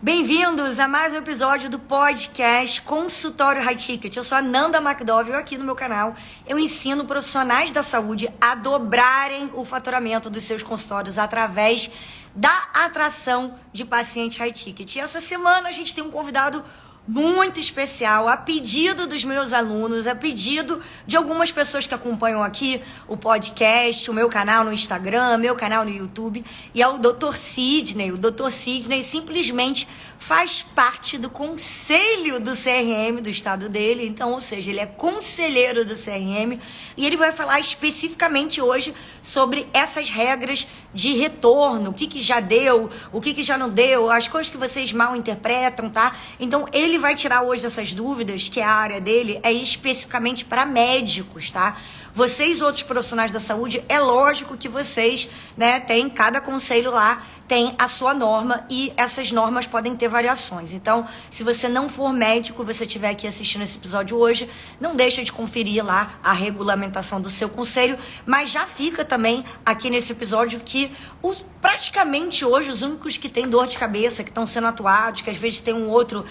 Bem-vindos a mais um episódio do podcast Consultório High Ticket. Eu sou a Nanda McDowell, aqui no meu canal eu ensino profissionais da saúde a dobrarem o faturamento dos seus consultórios através da atração de pacientes high ticket. E essa semana a gente tem um convidado muito especial, a pedido dos meus alunos, a pedido de algumas pessoas que acompanham aqui o podcast, o meu canal no Instagram, meu canal no YouTube, e é o Dr. Sidney. O Dr. Sidney simplesmente faz parte do conselho do CRM do estado dele, então, ou seja, ele é conselheiro do CRM e ele vai falar especificamente hoje sobre essas regras de retorno, o que já deu, o que já não deu, as coisas que vocês mal interpretam, tá? Então, ele vai tirar hoje essas dúvidas, que a área dele é especificamente para médicos, tá? Vocês, outros profissionais da saúde, é lógico que vocês, né, tem cada conselho lá, tem a sua norma e essas normas podem ter variações. Então, se você não for médico, você estiver aqui assistindo esse episódio hoje, não deixa de conferir lá a regulamentação do seu conselho, mas já fica também aqui nesse episódio que praticamente hoje os únicos que têm dor de cabeça, que estão sendo atuados, que às vezes tem um outro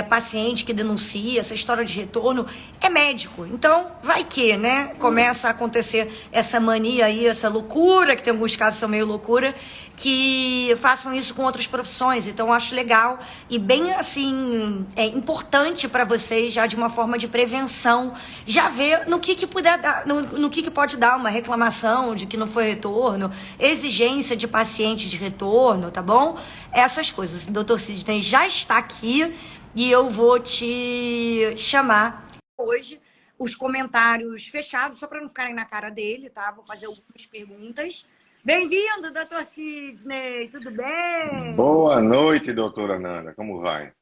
paciente que denuncia essa história de retorno, é médico. Então, vai que, né, começa a acontecer essa mania aí, essa loucura, que tem alguns casos que são meio loucura, que façam isso com outras profissões. Então, eu acho legal e bem, assim, importante para vocês, já de uma forma de prevenção, já ver no que puder dar, no que pode dar uma reclamação de que não foi retorno, exigência de paciente de retorno, tá bom? Essas coisas. O Dr. Sidney já está aqui e eu vou te chamar hoje os comentários fechados, só para não ficarem na cara dele, tá? Vou fazer algumas perguntas. Bem-vindo, Dr. Sidney, tudo bem? Boa noite, doutora Nanda, como vai?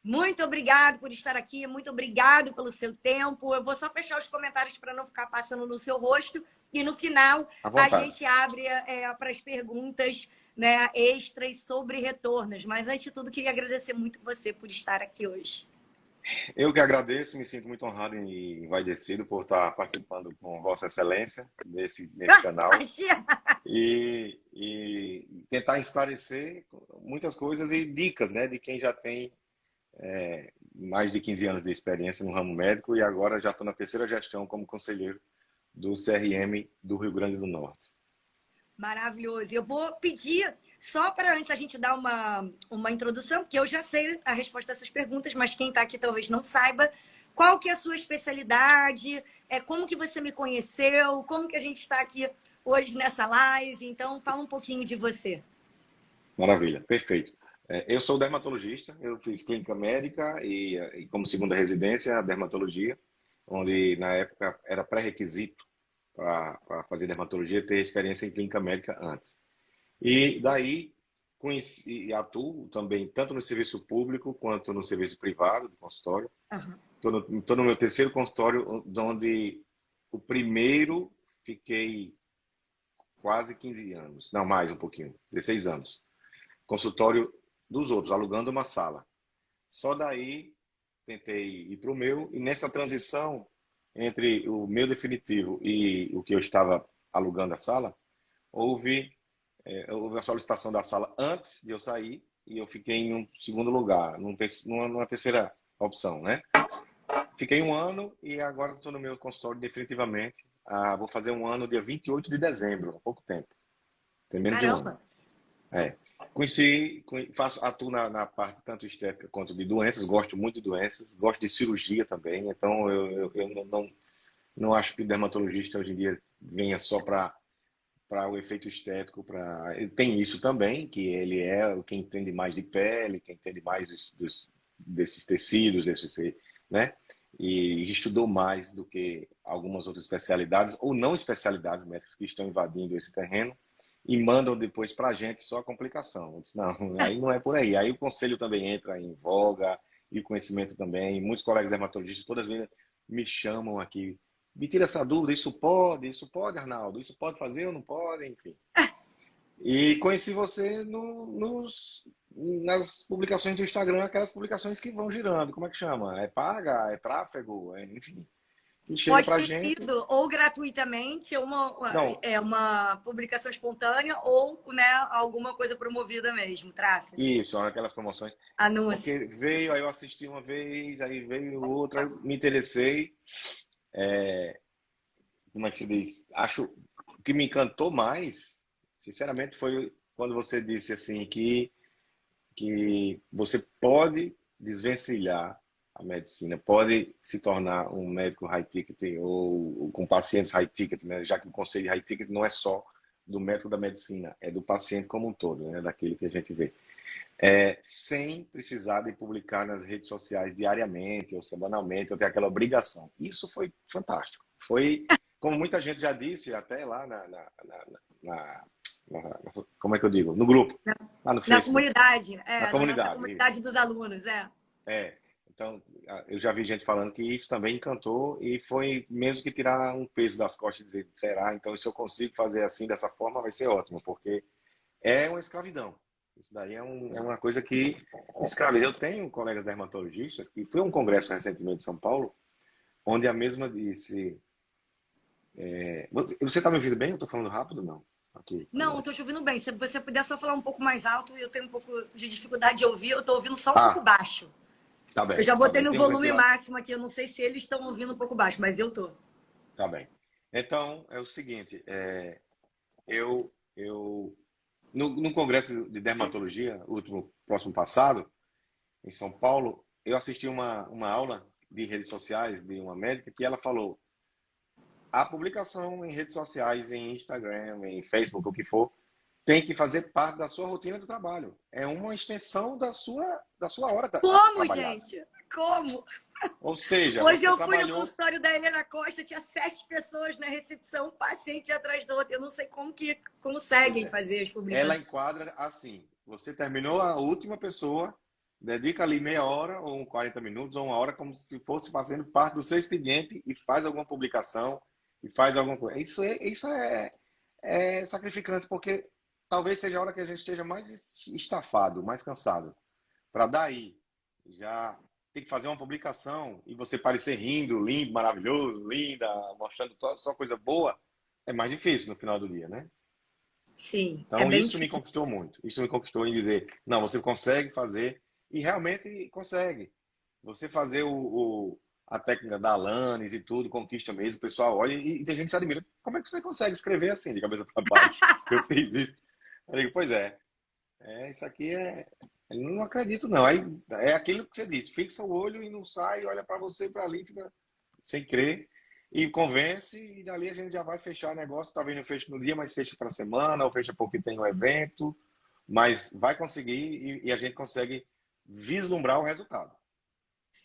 Muito obrigado por estar aqui, muito obrigado pelo seu tempo. Eu vou só fechar os comentários para não ficar passando no seu rosto e no final a gente abre para as perguntas, né, extras sobre retornos. Mas antes de tudo, queria agradecer muito você por estar aqui hoje. Eu que agradeço, me sinto muito honrado e envaidecido por estar participando com Vossa Excelência nesse canal e tentar esclarecer muitas coisas e dicas, né, de quem já tem mais de 15 anos de experiência no ramo médico e agora já estou na terceira gestão como conselheiro do CRM do Rio Grande do Norte. Maravilhoso. Eu vou pedir, só para antes a gente dar uma introdução, porque eu já sei a resposta a essas perguntas, mas quem está aqui talvez não saiba. Qual que é a sua especialidade? Como que você me conheceu? Como que a gente está aqui hoje nessa live? Então, fala um pouquinho de você. Maravilha, perfeito. Eu sou dermatologista, eu fiz clínica médica e como segunda residência, a dermatologia, onde na época era pré-requisito para fazer dermatologia, ter experiência em clínica médica antes. E daí conheci e atuo também tanto no serviço público quanto no serviço privado do consultório. Estou no meu terceiro consultório, onde o primeiro fiquei quase 15 anos, não, mais um pouquinho, 16 anos. Consultório dos outros, alugando uma sala. Só daí tentei ir para o meu, e nessa transição entre o meu definitivo e o que eu estava alugando a sala, houve a solicitação da sala antes de eu sair e eu fiquei em um segundo lugar, numa terceira opção, né? Fiquei um ano e agora estou no meu consultório definitivamente. Vou fazer um ano dia 28 de dezembro, há pouco tempo. Tem menos de um ano. Atuo na parte tanto estética quanto de doenças, gosto muito de doenças, gosto de cirurgia também, então eu não acho que o dermatologista hoje em dia venha só para o efeito estético, tem isso também, que ele é quem entende mais de pele, quem entende mais desses tecidos, né? E estudou mais do que algumas outras especialidades, ou não especialidades médicas que estão invadindo esse terreno, e mandam depois para a gente só a complicação. Eu disse, não, aí não é por aí. Aí o conselho também entra em voga, e o conhecimento também. Muitos colegas dermatologistas todas as vezes me chamam aqui, me tira essa dúvida, isso pode, Arnaldo, isso pode fazer ou não pode, enfim. E conheci você nas publicações do Instagram, aquelas publicações que vão girando, como é que chama? É paga, é tráfego, enfim. que chega Pode para a ter gente. sido ou gratuitamente, Não, uma publicação espontânea, ou, né, alguma coisa promovida mesmo, tráfego, isso, aquelas promoções. anúncio. Porque veio, aí eu assisti uma vez, aí veio outra, eu me interessei. Como é que se diz? Acho o que me encantou mais, sinceramente, foi quando você disse assim que você pode desvencilhar a medicina, pode se tornar um médico high ticket ou com pacientes high ticket, né? Já que o conceito de high ticket não é só do médico da medicina, é do paciente como um todo, né? Daquilo que a gente vê. Sem precisar de publicar nas redes sociais diariamente ou semanalmente, ou ter aquela obrigação. Isso foi fantástico. Foi, como muita gente já disse, até lá na- como é que eu digo? No grupo, lá no Na Facebook, comunidade, na na nossa comunidade. Isso. comunidade dos alunos, é. É. Então, eu já vi gente falando que isso também encantou e foi mesmo que tirar um peso das costas e dizer, será? Então, se eu consigo fazer assim, dessa forma, vai ser ótimo, porque é uma escravidão. Isso daí é uma coisa que escraviza. Eu tenho colegas dermatologistas que foi a um congresso recentemente em São Paulo, onde a mesma disse. Você está me ouvindo bem? Eu estou falando rápido? Não. Aqui, Não, agora. estou te ouvindo bem. Se você puder só falar um pouco mais alto, eu tenho um pouco de dificuldade de ouvir. Eu estou ouvindo só um pouco Ah, baixo. tá Eu bem, já tá botei bem. no Tem um volume ventilador. máximo aqui. Eu não sei se eles estão ouvindo um pouco baixo, mas eu tô. Tá bem. Então, é o seguinte, eu no congresso de dermatologia, próximo passado, em São Paulo, eu assisti uma aula de redes sociais de uma médica que ela falou a publicação em redes sociais, em Instagram, em Facebook, o que for, tem que fazer parte da sua rotina do trabalho. É uma extensão da sua hora Como, trabalhada. gente? Como? Ou seja, Hoje você eu fui no trabalhou, consultório da Helena Costa, tinha 7 pessoas na recepção, um paciente atrás do outro. Eu não sei como que pois conseguem é, fazer as ela publicações. enquadra assim, você terminou a última pessoa, dedica ali meia hora, ou 40 minutos, ou uma hora, como se fosse fazendo parte do seu expediente e faz alguma publicação, e faz alguma coisa. Isso é sacrificante, porque talvez seja a hora que a gente esteja mais estafado, mais cansado. Para daí já ter que fazer uma publicação e você parecer rindo, lindo, maravilhoso, linda, mostrando só coisa boa, é mais difícil no final do dia, né? Sim, é Então bem isso me difícil. conquistou muito. Isso me conquistou em dizer, não, você consegue fazer e realmente consegue. Você fazer a técnica da Alanis e tudo, conquista mesmo, o pessoal olha e tem gente que se admira. Como é que você consegue escrever assim, de cabeça para baixo? Eu fiz isso. Eu digo, pois isso aqui eu não acredito não. Aí é aquilo que você disse, fixa o olho e não sai, olha para você para ali, fica sem crer e convence e dali a gente já vai fechar o negócio, talvez não feche no dia, mas fecha para a semana ou fecha porque tem um evento, mas vai conseguir e a gente consegue vislumbrar o resultado.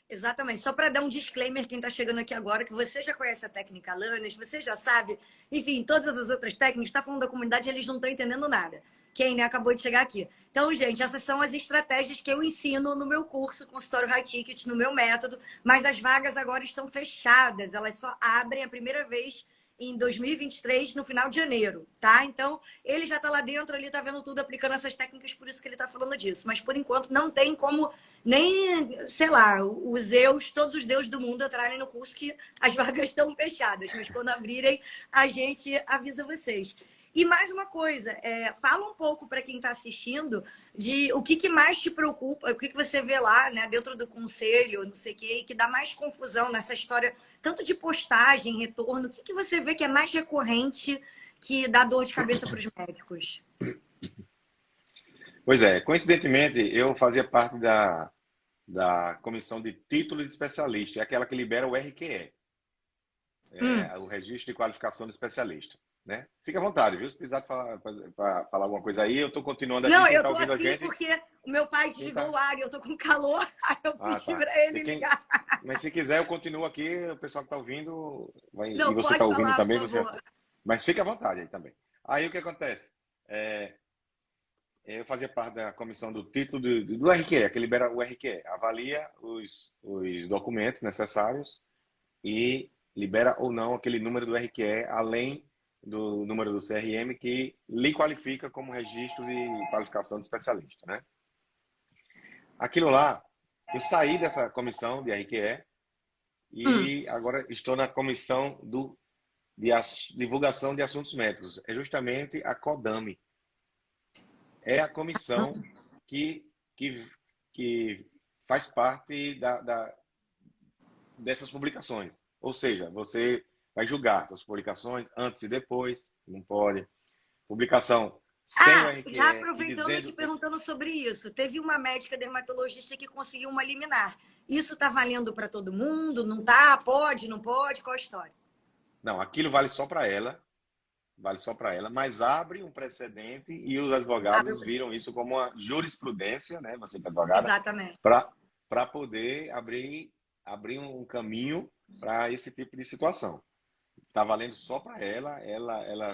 Exatamente. Só para dar um disclaimer, quem está chegando aqui agora, que você já conhece a técnica Lanes, você já sabe, enfim, todas as outras técnicas, está falando da comunidade, eles não estão entendendo nada. Quem, né, acabou de chegar aqui. Então, gente, essas são as estratégias que eu ensino no meu curso Consultório High Ticket, no meu método, mas as vagas agora estão fechadas, elas só abrem a primeira vez em 2023, no final de janeiro, tá? Então, ele já tá lá dentro, ele tá vendo tudo, aplicando essas técnicas, por isso que ele tá falando disso. Mas, por enquanto, não tem como nem, sei lá, os Zeus, todos os deuses do mundo entrarem no curso, que as vagas estão fechadas. Mas quando abrirem, a gente avisa vocês. E mais uma coisa, fala um pouco para quem está assistindo de o que mais te preocupa, o que você vê lá, né, dentro do conselho, não sei o quê, que dá mais confusão nessa história, tanto de postagem, retorno, o que você vê que é mais recorrente que dá dor de cabeça para os médicos? Pois é, coincidentemente, eu fazia parte da comissão de título de especialista, é aquela que libera o RQE, o Registro de Qualificação de Especialista. Né? Fique à vontade, viu? Se precisar falar alguma coisa aí, eu estou continuando aqui. Não, Quem eu está tô ouvindo a assim gente. porque o meu pai Quem desligou tá... o ar e eu tô com calor, aí eu Ah, pedi tá. para ele ligar. Mas se quiser, eu continuo aqui. O pessoal que está ouvindo, e Não, você está pode ouvindo falar, também, por você. favor. Mas fique à vontade aí também. Aí o que acontece? Eu fazia parte da comissão do título do RQE, que libera o RQE, avalia os documentos necessários e libera ou não aquele número do RQE, além do número do CRM, que lhe qualifica como registro de qualificação de especialista. Né? Aquilo lá, eu saí dessa comissão de RQE Hum. e agora estou na comissão de divulgação de assuntos médicos. É justamente a CODAME. É a comissão que, que, que faz parte dessas publicações. Ou seja, você vai julgar as publicações antes e depois, não pode. Publicação sem o Já RQE e aproveitando e te dizendo... perguntando sobre isso, teve uma médica dermatologista que conseguiu uma liminar. Isso tá valendo para todo mundo? Não tá? Pode, não pode? Qual a história? Não, aquilo vale só para ela, mas abre um precedente e os Abre o advogados processo. viram isso como uma jurisprudência, né? Você que é advogada, Exatamente. para poder abrir um caminho para esse tipo de situação. Está valendo só para ela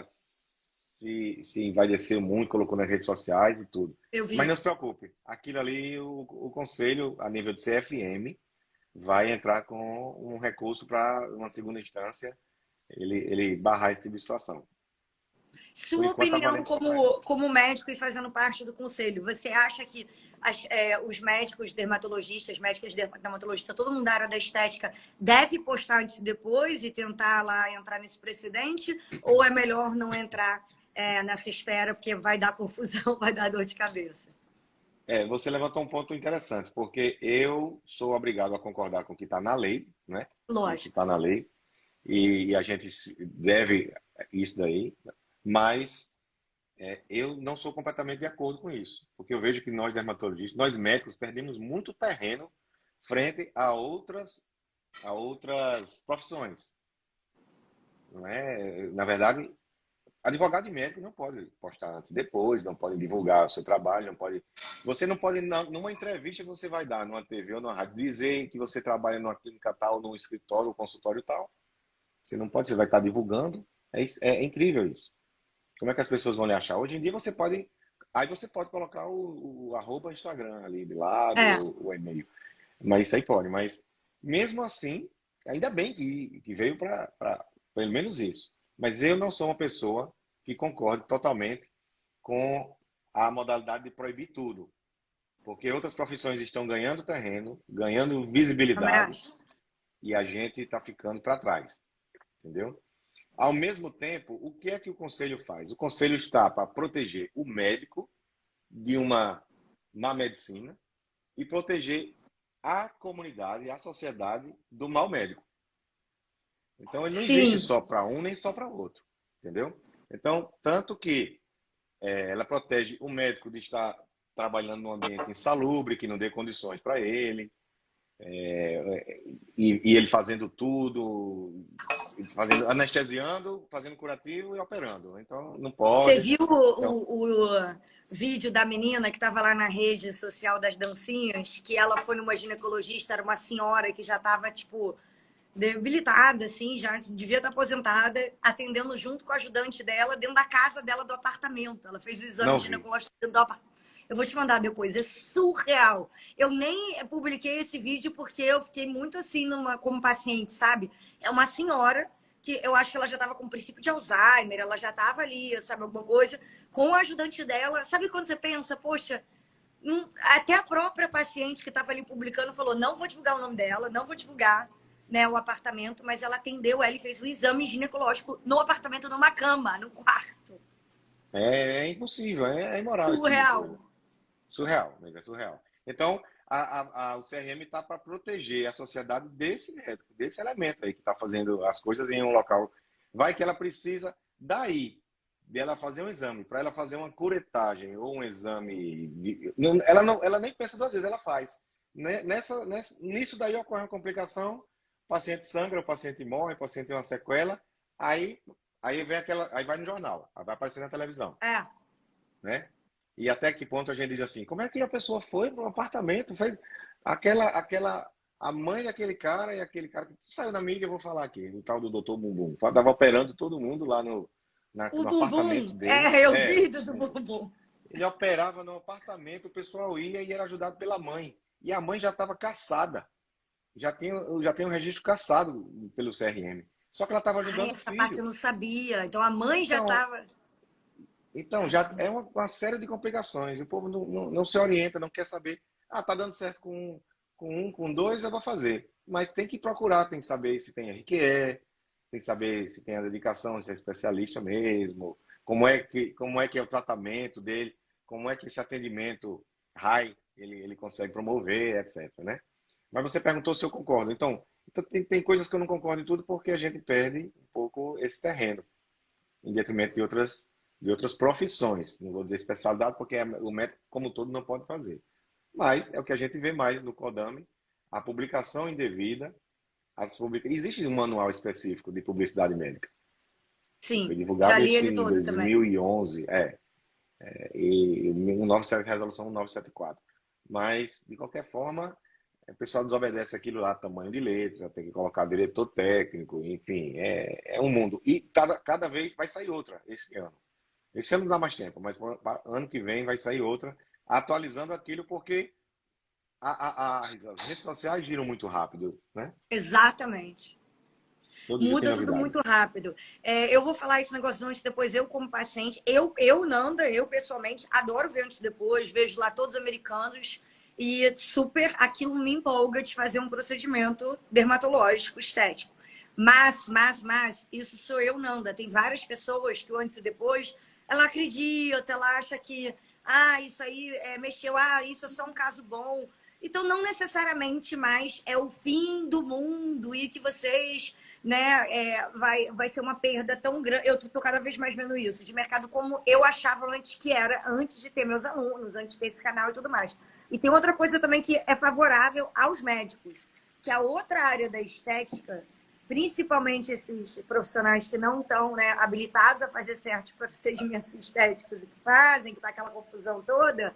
se envaideceu muito, colocou nas redes sociais e tudo. Eu Mas vi. não se preocupe, aquilo ali, o conselho, a nível de CFM, vai entrar com um recurso para uma segunda instância, ele barrar esse tipo de situação. Por Sua enquanto, está opinião valendo só para ela. como médico e fazendo parte do conselho, você acha que os médicos dermatologistas, médicas dermatologistas, todo mundo da área da estética, deve postar antes e depois e tentar lá entrar nesse precedente? Ou é melhor não entrar nessa esfera porque vai dar confusão, vai dar dor de cabeça? Você levantou um ponto interessante, porque eu sou obrigado a concordar com o que está na lei, né? Isso Lógico. está na lei, e a gente deve isso daí, mas eu não sou completamente de acordo com isso, porque eu vejo que nós dermatologistas, nós médicos, perdemos muito terreno frente a outras profissões. Não é? Na verdade, advogado e médico não pode postar antes e depois, não pode divulgar o seu trabalho, não pode. Você não pode, numa entrevista que você vai dar numa TV ou numa rádio, dizer que você trabalha numa clínica tal, num escritório ou consultório tal. Você não pode, você vai estar divulgando. É incrível isso. Como é que as pessoas vão lhe achar? Hoje em dia você pode. Aí você pode colocar o arroba Instagram ali de lado, É. o e-mail. Mas isso aí pode. Mas mesmo assim, ainda bem que veio para pelo menos isso. Mas eu não sou uma pessoa que concorde totalmente com a modalidade de proibir tudo. Porque outras profissões estão ganhando terreno, ganhando Também visibilidade acho. e a gente está ficando para trás. Entendeu? Ao mesmo tempo, o que é que o conselho faz? O conselho está para proteger o médico de uma má medicina e proteger a comunidade, a sociedade do mal médico. Então, ele não existe Sim. só para um nem só para outro, entendeu? Então, tanto que ela protege o médico de estar trabalhando num ambiente insalubre, que não dê condições para ele, e ele fazendo tudo, anestesiando, fazendo curativo e operando. Então, não Você pode. viu Então, o vídeo da menina que estava lá na rede social das dancinhas, que ela foi numa ginecologista, era uma senhora que já estava, tipo, debilitada, assim, já devia estar aposentada, atendendo junto com a ajudante dela dentro da casa dela, do apartamento. Ela fez o exame não vi. ginecológico dentro do apartamento. Eu vou te mandar depois, é surreal. Eu nem publiquei esse vídeo porque eu fiquei muito assim como paciente, sabe? É uma senhora que eu acho que ela já estava com princípio de Alzheimer, ela já estava ali, sabe, alguma coisa, com o ajudante dela. Sabe quando você pensa, poxa, até a própria paciente que estava ali publicando falou: não vou divulgar o nome dela, não vou divulgar, né, o apartamento, mas ela atendeu ela e fez o exame ginecológico no apartamento, numa cama, no quarto. É impossível, é imoral esse tipo de Surreal. coisa. Surreal, mas é surreal. Então, o CRM está para proteger a sociedade desse médico, desse elemento aí que está fazendo as coisas em um local. Vai que ela precisa, daí, dela fazer um exame, para ela fazer uma curetagem ou um exame. Ela nem pensa duas vezes, ela faz. Nisso daí ocorre uma complicação, o paciente sangra, o paciente morre, o paciente tem uma sequela, aí, aí vai no jornal, aí vai aparecer na televisão, É. né? E até que ponto a gente diz assim, como é que a pessoa foi para um apartamento, fez a mãe daquele cara e aquele cara que saiu na mídia, eu vou falar aqui, o tal do doutor Bumbum, estava operando todo mundo lá O no apartamento bumbum. dele. É, eu vi do bumbum. Ele operava no apartamento, o pessoal ia e era ajudado pela mãe. E a mãe já estava caçada, já tinha um registro caçado pelo CRM. Só que ela estava Ai, ajudando o essa parte eu filho. não sabia. Então a mãe já Então, estava. já é uma série de complicações. O povo não se orienta, não quer saber. Ah, tá dando certo com com um, com dois, eu vou fazer. Mas tem que procurar, tem que saber se tem RQE, tem que saber se tem a dedicação, se é especialista mesmo, como é que é o tratamento dele, como é que esse atendimento high ele consegue promover, etc, né? Mas você perguntou se eu concordo. Então tem coisas que eu não concordo em tudo porque a gente perde um pouco esse terreno, em detrimento de outras profissões. Não vou dizer especialidade, porque o médico, como um todo, não pode fazer. Mas é o que a gente vê mais no CODAME, a publicação indevida. Existe um manual específico de publicidade médica. Foi Sim, já divulgado li isso ele em todo também. 2011, e 197, resolução 1974. Mas, de qualquer forma, o pessoal desobedece aquilo lá, tamanho de letra, tem que colocar diretor técnico, enfim, é um mundo. E cada vez vai sair outra esse ano. Esse ano não dá mais tempo, mas ano que vem vai sair outra, atualizando aquilo, porque as redes sociais giram muito rápido, né? Exatamente. Todo dia tem Muda tudo novidade. muito rápido. Eu vou falar esse negócio do antes e depois, eu como paciente, Nanda, eu pessoalmente adoro ver antes e depois, vejo lá todos os americanos e super aquilo me empolga de fazer um procedimento dermatológico, estético. Mas, isso sou eu, Nanda. Tem várias pessoas que o antes e depois, ela acredita, ela acha que, isso aí mexeu, isso é só um caso bom. Então, não necessariamente mais é o fim do mundo e que vocês, né, vai ser uma perda tão grande. Eu tô cada vez mais vendo isso, de mercado como eu achava antes que era, antes de ter meus alunos, antes de ter esse canal e tudo mais. E tem outra coisa também que é favorável aos médicos, que a outra área da estética, principalmente esses profissionais que não estão, né, habilitados a fazer certos procedimentos estéticos e que fazem, que tá aquela confusão toda,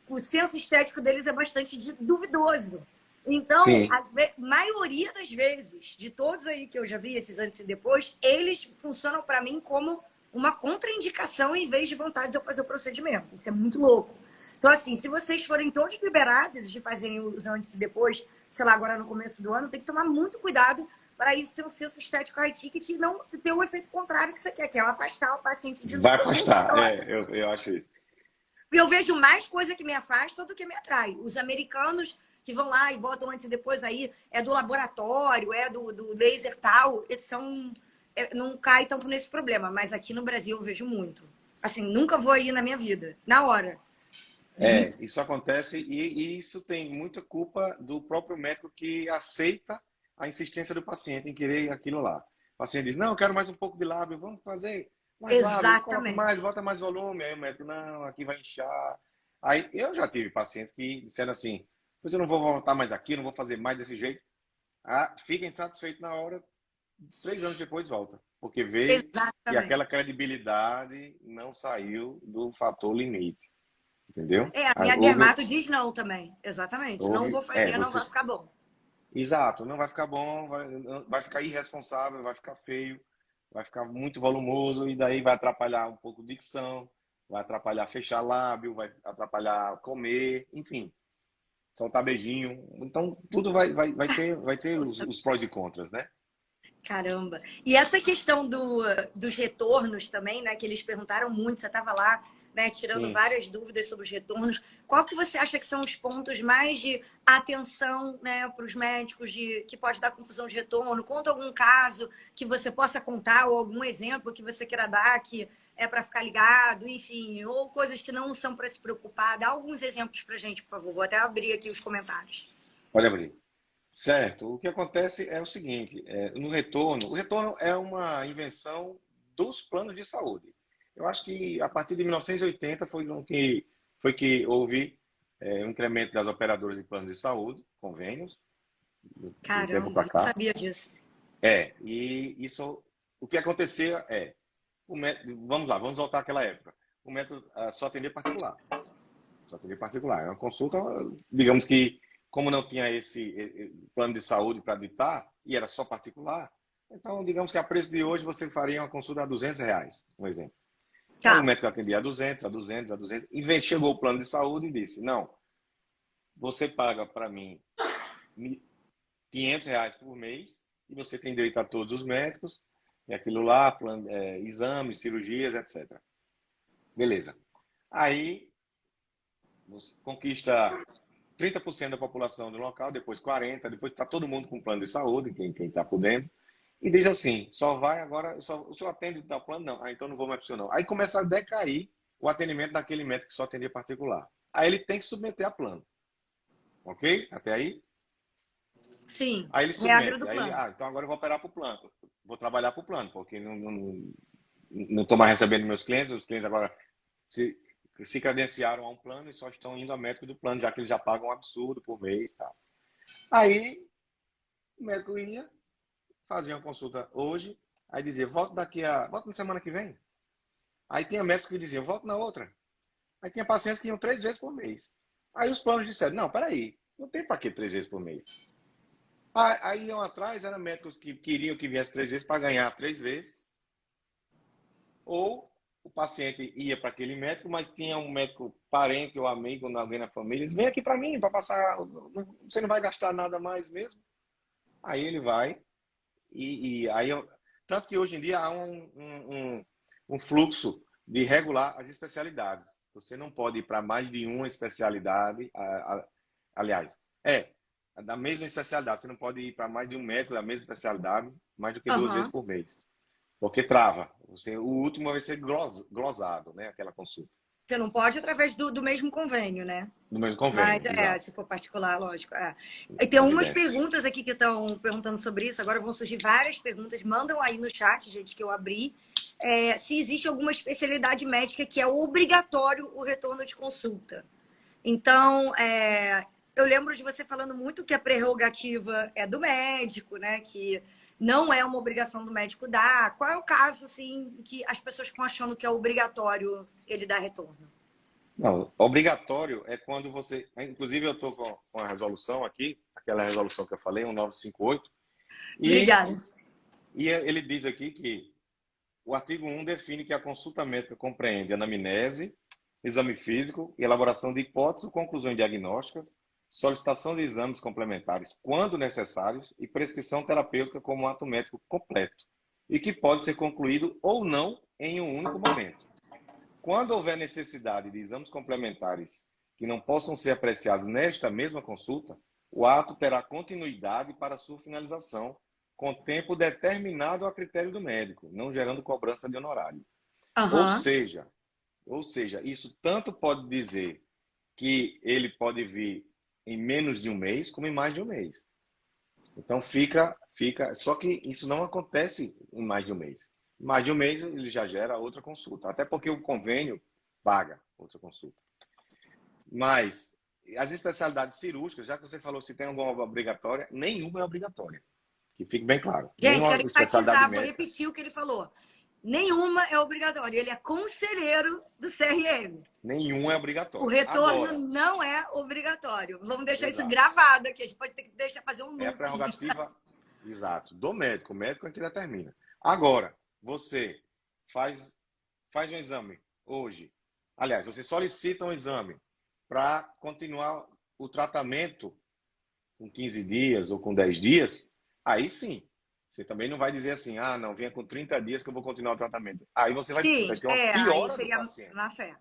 o senso estético deles é bastante duvidoso. Então, Sim, a maioria das vezes, de todos aí que eu já vi, esses antes e depois, eles funcionam para mim como uma contraindicação em vez de vontade de eu fazer o procedimento. Isso é muito louco. Então, assim, se vocês forem todos liberados de fazerem os antes e depois, sei lá, agora no começo do ano, tem que tomar muito cuidado para isso ter um senso estético high ticket e não ter o efeito contrário que você quer, que é afastar o paciente de um vai seu afastar. consultório. Eu acho isso. Eu vejo mais coisa que me afasta do que me atrai. Os americanos que vão lá e botam antes e depois aí, é do laboratório, é do laser tal, eles são. Não cai tanto nesse problema, mas aqui no Brasil eu vejo muito. Assim, nunca vou ir na minha vida, na hora. Isso acontece e isso tem muita culpa do próprio médico que aceita a insistência do paciente em querer aquilo lá. O paciente diz, não, eu quero mais um pouco de lábio, vamos fazer mais lábio, coloca mais, Exatamente. bota mais volume. Aí o médico, não, aqui vai inchar. Aí eu já tive pacientes que disseram assim, pois eu não vou voltar mais aqui, não vou fazer mais desse jeito. Fica insatisfeito na hora, 3 anos depois volta, porque vê que aquela Exatamente. credibilidade não saiu do fator limite. Entendeu? A minha dermato diz não também. Exatamente. Não vou fazer, não vai Você, ficar bom. exato, não vai ficar bom, vai ficar irresponsável, vai ficar feio, vai ficar muito volumoso e daí vai atrapalhar um pouco a dicção, vai atrapalhar fechar lábio, vai atrapalhar comer, enfim, soltar beijinho. Então tudo vai ter os prós e contras, né? Caramba. E essa questão dos retornos também, né? Que eles perguntaram muito, você estava lá, né, tirando Sim. várias dúvidas sobre os retornos. Qual que você acha que são os pontos mais de atenção, né, para os médicos que pode dar confusão de retorno? Conta algum caso que você possa contar ou algum exemplo que você queira dar que é para ficar ligado, enfim, ou coisas que não são para se preocupar. Dá alguns exemplos para gente, por favor. Vou até abrir aqui os comentários. Pode abrir. Certo. O que acontece é o seguinte, no retorno, o retorno é uma invenção dos planos de saúde. Eu acho que a partir de 1980 foi que houve um incremento das operadoras de planos de saúde, convênios, de um tempo Caramba, para não cá. sabia disso. E isso, o que acontecia vamos lá, vamos voltar àquela época. O médico só atendia particular. Só atendia particular. É uma consulta, digamos que, como não tinha esse plano de saúde para ditar, e era só particular, então, digamos que a preço de hoje você faria uma consulta a R$ 200, um exemplo. Aí o Tá. médico atendia a 200, a 200, a 200, e chegou o plano de saúde e disse, não, você paga para mim R$ 500 por mês, e você tem direito a todos os médicos, e aquilo lá, exames, cirurgias, etc. Beleza. Aí, você conquista 30% da população do local, depois 40%, depois está todo mundo com plano de saúde, quem está podendo, e diz assim, só vai agora, o senhor atende o tal plano? Não. Ah, então não vou mais para o senhor não. Aí começa a decair o atendimento daquele médico que só atendia particular. Aí ele tem que submeter a plano. Ok? Até aí? Sim, Aí ele regra submete. do Aí ele, plano. então agora eu vou operar para o plano. Vou trabalhar para o plano, porque não estou mais recebendo meus clientes. Os clientes agora se credenciaram a um plano e só estão indo a médico do plano, já que eles já pagam um absurdo por mês e tal. Aí o médico ia, fazia uma consulta hoje, aí dizia, volto na semana que vem. Aí tinha médicos que diziam, volto na outra. Aí tinha pacientes que iam 3 vezes por mês. Aí os planos disseram, não, peraí, não tem para que 3 vezes por mês. Aí iam atrás, eram médicos que queriam que viesse 3 vezes para ganhar 3 vezes. Ou o paciente ia para aquele médico, mas tinha um médico parente ou amigo, alguém na família, diz, vem aqui para mim, para passar, você não vai gastar nada mais mesmo. Aí ele vai, e aí, tanto que hoje em dia há um fluxo de regular as especialidades. Você não pode ir para mais de uma especialidade, aliás, da mesma especialidade. Você não pode ir para mais de um médico da mesma especialidade mais do que 2 vezes Aham. por mês. Porque trava. O último vai ser glosado, né? Aquela consulta. Você não pode através do mesmo convênio, né? No mesmo Mas convênio, exato. se for particular, lógico. E tem umas Evidente. perguntas aqui que estão perguntando sobre isso. Agora vão surgir várias perguntas. Mandam aí no chat, gente, que eu abri. Se existe alguma especialidade médica que é obrigatório o retorno de consulta. Então, eu lembro de você falando muito que a prerrogativa é do médico, né? Que não é uma obrigação do médico dar. Qual é o caso, assim, que as pessoas estão achando que é obrigatório ele dar retorno? Não, obrigatório é quando você. Inclusive, eu estou com a resolução aqui, aquela resolução que eu falei, 1958, e, Obrigada. e ele diz aqui que o artigo 1 define que a consulta médica compreende anamnese, exame físico, elaboração de hipóteses ou conclusões diagnósticas, solicitação de exames complementares quando necessários e prescrição terapêutica como ato médico completo, e que pode ser concluído ou não em um único momento. Quando houver necessidade de exames complementares que não possam ser apreciados nesta mesma consulta, o ato terá continuidade para sua finalização, com tempo determinado a critério do médico, não gerando cobrança de honorário. Ou Aham. seja, isso tanto pode dizer que ele pode vir em menos de um mês, como em mais de um mês. Então só que isso não acontece em mais de um mês. Em mais de um mês ele já gera outra consulta, até porque o convênio paga outra consulta. Mas as especialidades cirúrgicas, já que você falou se tem alguma obrigatória, nenhuma é obrigatória. Que fique bem claro. Gente, Nenhuma quero especialidade enfatizar, vou médica. repetir o que ele falou. Nenhuma é obrigatória. Ele é conselheiro do CRM. Nenhuma é O obrigatória. retorno Agora, não é obrigatório. Vamos deixar isso exato. gravado aqui. A gente pode ter que deixar fazer um É a loop. prerrogativa, exato, do médico. O médico é que determina. Agora, você faz um exame hoje. Aliás, você solicita um exame para continuar o tratamento com 15 dias ou com 10 dias, aí sim. Você também não vai dizer assim, ah, não, venha com 30 dias que eu vou continuar o tratamento. Aí você vai Sim, ter uma aí piora do seria paciente. má fé.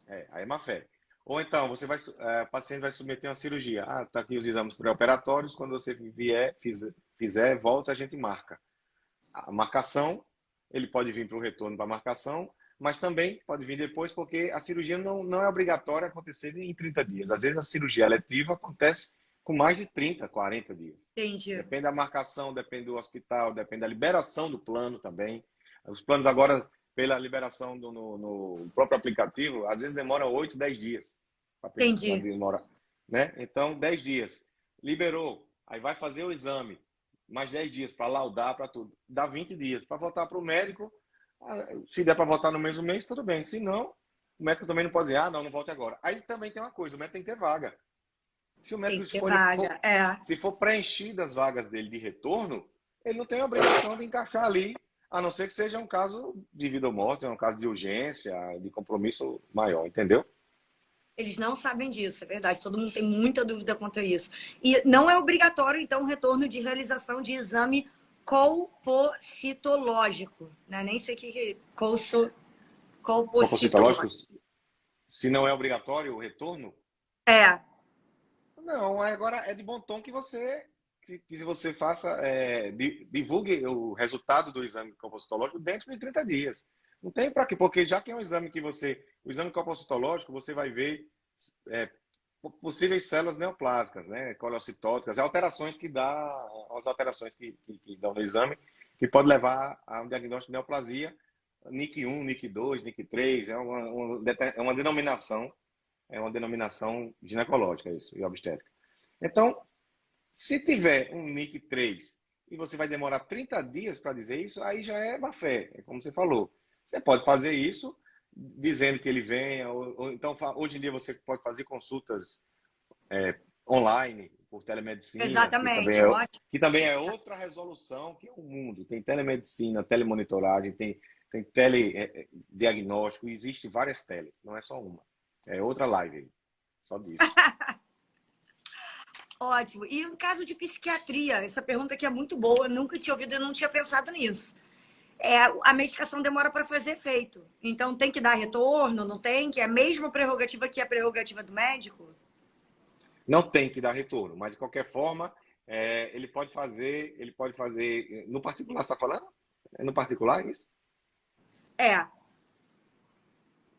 Aí é má fé. Ou então, o paciente vai submeter uma cirurgia. Ah, tá aqui os exames pré-operatórios. Quando você fizer, volta, a gente marca. A marcação, ele pode vir para o retorno para a marcação, mas também pode vir depois, porque a cirurgia não é obrigatória acontecer em 30 dias. Às vezes a cirurgia letiva acontece com mais de 30, 40 dias. Entendi. Depende da marcação, depende do hospital, depende da liberação do plano também. Os planos agora, pela liberação no próprio aplicativo, às vezes demoram 8, 10 dias. Para Entendi. demorar, né? Então, 10 dias. Liberou. Aí vai fazer o exame. Mais 10 dias para laudar, para tudo. Dá 20 dias. Para voltar para o médico, se der para voltar no mesmo mês, tudo bem. Se não, o médico também não pode dizer, não volte agora. Aí também tem uma coisa, o médico tem que ter vaga. Se o Tem médico que ter vaga. se for preenchido as vagas dele de retorno, ele não tem a obrigação de encaixar ali, a não ser que seja um caso de vida ou morte, um caso de urgência, de compromisso maior, entendeu? Eles não sabem disso, é verdade. Todo mundo tem muita dúvida quanto a isso. E não é obrigatório, então, o retorno de realização de exame colpocitológico, né? Nem sei o que é colpocitológico. Se não é obrigatório o retorno, É. Não, agora é de bom tom que você faça, divulgue o resultado do exame compostológico dentro de 30 dias. Não tem para quê, porque já que é um exame o exame compostológico, você vai ver é, possíveis células neoplásicas, né, coleocitóticas, as alterações que dão no exame, que pode levar a um diagnóstico de neoplasia, NIC1, NIC2, NIC3, é uma denominação ginecológica isso, e obstétrica. Então, se tiver um NIC3 e você vai demorar 30 dias para dizer isso, aí já é má fé, é como você falou. Você pode fazer isso dizendo que ele venha, ou então hoje em dia você pode fazer consultas online, por telemedicina, Exatamente, ótimo. que também é outra resolução que é o mundo. Tem telemedicina, telemonitoragem, tem telediagnóstico, existe várias teles, não é só uma. É outra live aí, só disso. Ótimo. E em caso de psiquiatria, essa pergunta aqui é muito boa, nunca tinha ouvido, eu não tinha pensado nisso. A medicação demora para fazer efeito. Então tem que dar retorno, não tem? Que é a mesma prerrogativa que a prerrogativa do médico? Não tem que dar retorno, mas de qualquer forma, ele pode fazer no particular, você está falando? É no particular isso? É,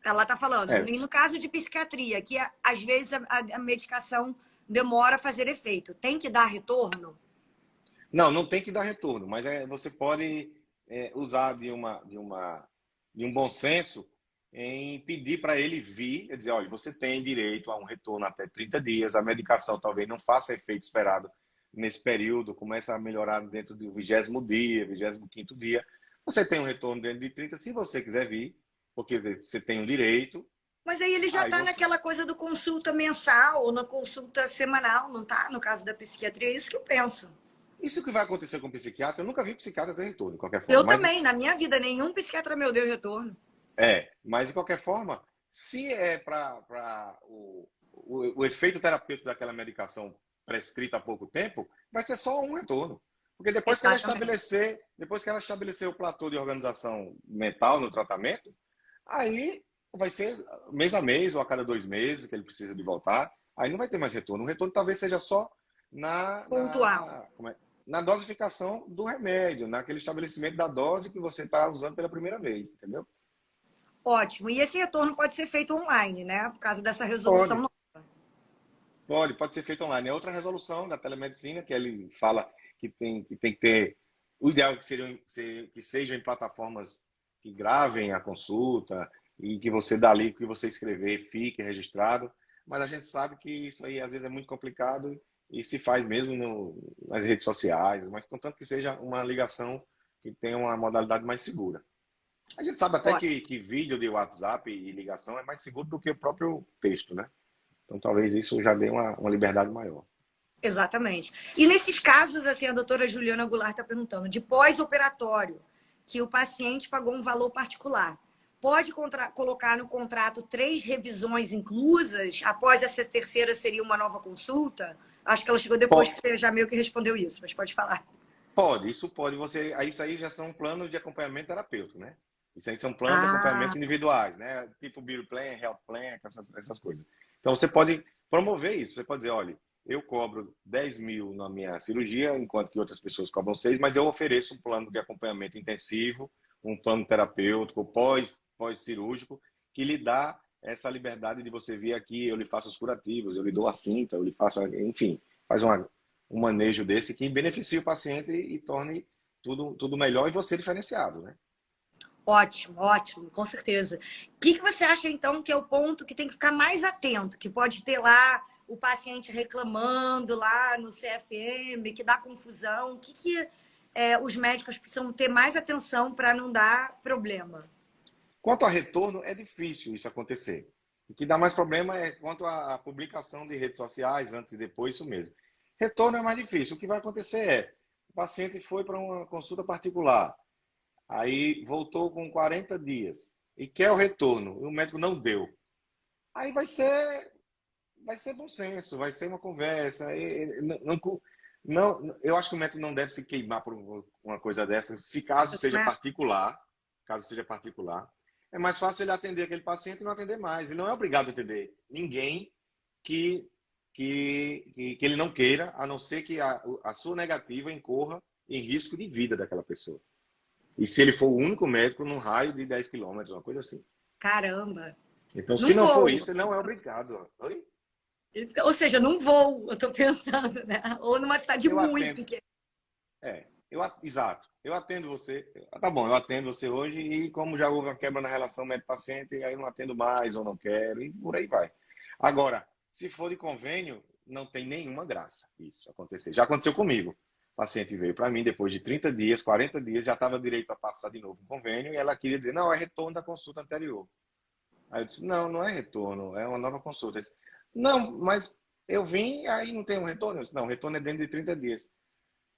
ela está falando. É. E no caso de psiquiatria, que às vezes a medicação demora a fazer efeito, tem que dar retorno? Não, não tem que dar retorno, mas você pode usar de um bom senso em pedir para ele vir e dizer, olha, você tem direito a um retorno até 30 dias, a medicação talvez não faça efeito esperado nesse período, começa a melhorar dentro do 20º dia, 25º dia. Você tem um retorno dentro de 30, se você quiser vir, porque você tem um direito. Mas aí ele já está naquela coisa do consulta mensal ou na consulta semanal, não está? No caso da psiquiatria, é isso que eu penso. Isso que vai acontecer com o psiquiatra, eu nunca vi psiquiatra ter retorno, de qualquer forma. Eu também, na minha vida, nenhum psiquiatra meu deu retorno. Mas de qualquer forma, se é para o efeito terapêutico daquela medicação prescrita há pouco tempo, vai ser só um retorno. Porque depois que ela estabelecer o platô de organização mental no tratamento, aí vai ser mês a mês ou a cada 2 meses que ele precisa de voltar. Aí não vai ter mais retorno. O retorno talvez seja só pontual. Na dosificação do remédio, naquele estabelecimento da dose que você está usando pela primeira vez, entendeu? Ótimo. E esse retorno pode ser feito online, né? Por causa dessa resolução nova. Pode ser feito online. É outra resolução da telemedicina que ele fala que tem que ter. O ideal é que sejam em plataformas que gravem a consulta e que você dali, que você escrever, fique registrado. Mas a gente sabe que isso aí às vezes é muito complicado e se faz mesmo nas redes sociais, mas contanto que seja uma ligação que tenha uma modalidade mais segura. A gente sabe até que vídeo de WhatsApp e ligação é mais seguro do que o próprio texto, né? Então talvez isso já dê uma liberdade maior. Exatamente. E nesses casos, assim, a doutora Juliana Goulart está perguntando, de pós-operatório, que o paciente pagou um valor particular, pode colocar no contrato 3 revisões inclusas? Após essa terceira seria uma nova consulta? Acho que ela chegou depois que você já meio que respondeu isso, mas pode falar. Isso pode. Isso aí já são planos de acompanhamento terapêutico, né? Isso aí são planos de acompanhamento individuais, né? Tipo Bio Plan, Health Plan, essas coisas. Então você pode promover isso. Você pode dizer, olha, eu cobro 10 mil na minha cirurgia, enquanto que outras pessoas cobram 6, mas eu ofereço um plano de acompanhamento intensivo, um plano terapêutico, pós-cirúrgico, que lhe dá essa liberdade de você vir aqui, eu lhe faço os curativos, eu lhe dou a cinta, eu lhe faço, enfim, faz um manejo desse que beneficie o paciente e torne tudo melhor e você diferenciado, né? Ótimo, ótimo, com certeza. O que você acha, então, que é o ponto que tem que ficar mais atento, que pode ter lá o paciente reclamando lá no CFM, que dá confusão? O que os médicos precisam ter mais atenção para não dar problema? Quanto a retorno, é difícil isso acontecer. O que dá mais problema é quanto à publicação de redes sociais, antes e depois, isso mesmo. Retorno é mais difícil. O que vai acontecer o paciente foi para uma consulta particular, aí voltou com 40 dias e quer o retorno, e o médico não deu. Aí vai ser bom senso, vai ser uma conversa. Eu acho que o médico não deve se queimar por uma coisa dessa, se caso seja particular. É mais fácil ele atender aquele paciente e não atender mais. Ele não é obrigado a atender ninguém que que ele não queira, a não ser que a sua negativa incorra em risco de vida daquela pessoa. E se ele for o único médico num raio de 10 quilômetros, uma coisa assim. Caramba. Então, se Não não for vou. isso, ele não é obrigado. Oi? Ou seja, não vou, eu tô pensando, né? Ou numa cidade Eu muito atendo. pequena. Exato. Eu atendo você. Tá bom, eu atendo você hoje e como já houve uma quebra na relação médico-paciente, aí eu não atendo mais ou não quero e por aí vai. Agora, se for de convênio, não tem nenhuma graça isso acontecer. Já aconteceu comigo. O paciente veio para mim depois de 30 dias, 40 dias, já estava direito a passar de novo um convênio e ela queria dizer, não, é retorno da consulta anterior. Aí eu disse, não, não é retorno, é uma nova consulta. Eu disse, não, mas eu vim, aí não tem um retorno? Eu disse, não, o retorno é dentro de 30 dias.